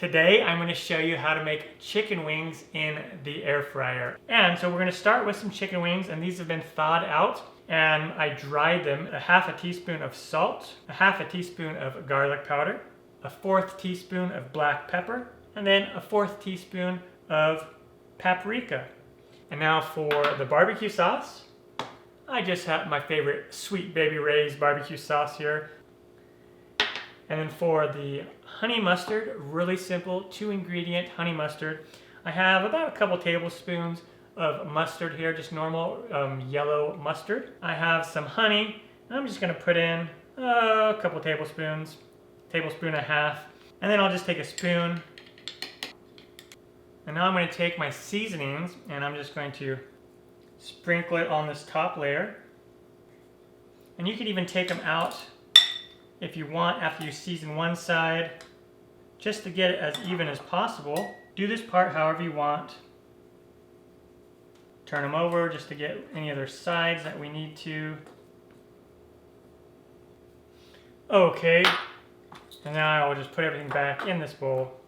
Today I'm going to show you how to make chicken wings in the air fryer. And so we're going to start with some chicken wings, and these have been thawed out and I dried them. A half a teaspoon of salt, a half a teaspoon of garlic powder, a 1/4 teaspoon of black pepper, and then a 1/4 teaspoon of paprika. And now for the barbecue sauce, I just have my favorite Sweet Baby Ray's barbecue sauce here. And then for the honey mustard, really simple, 2-ingredient honey mustard. I have about a couple tablespoons of mustard here, just normal yellow mustard. I have some honey, and I'm just gonna put in a couple tablespoons, tablespoon and a half. And then I'll just take a spoon. And now I'm gonna take my seasonings, and I'm just going to sprinkle it on this top layer. And you can even take them out if you want after you season one side, just to get it as even as possible. Do this part however you want. Turn them over just to get any other sides that we need to. Okay, and now I will just put everything back in this bowl.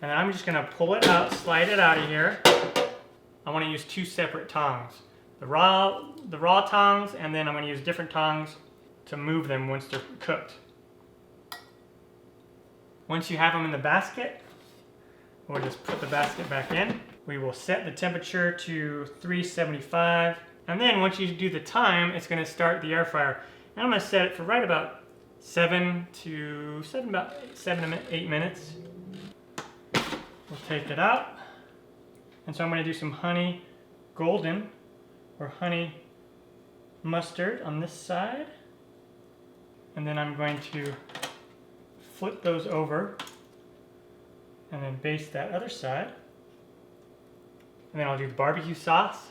And I'm just gonna pull it out, slide it out of here. I wanna use 2 separate tongs. The raw tongs, and then I'm gonna use different tongs to move them once they're cooked. Once you have them in the basket, we'll just put the basket back in. We will set the temperature to 375, and then once you do the time, it's going to start the air fryer. And I'm going to set it for right about 7 to 8 minutes. We'll take it out, and so I'm going to do some honey golden or honey mustard on this side. And then I'm going to flip those over and then baste that other side. And then I'll do the barbecue sauce.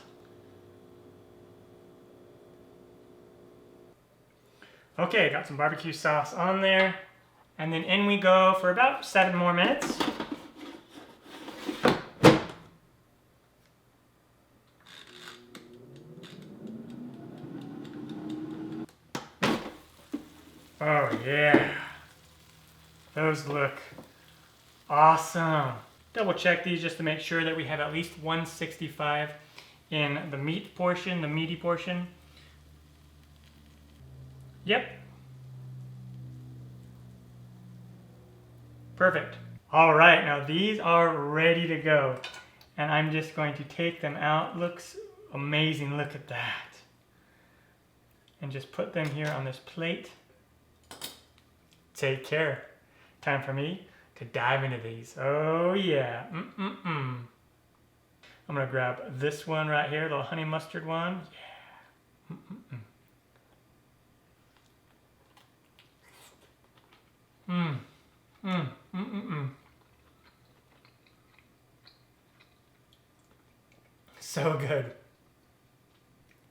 Okay, got some barbecue sauce on there. And then in we go for about 7 more minutes. Oh yeah, those look awesome. Double check these just to make sure that we have at least 165 in the meat portion, the meaty portion. Yep. Perfect. All right, now these are ready to go. And I'm just going to take them out. Looks amazing, look at that. And just put them here on this plate. Take care. Time for me to dive into these. Oh yeah. I'm gonna grab this one right here, the honey mustard one. Yeah. So good.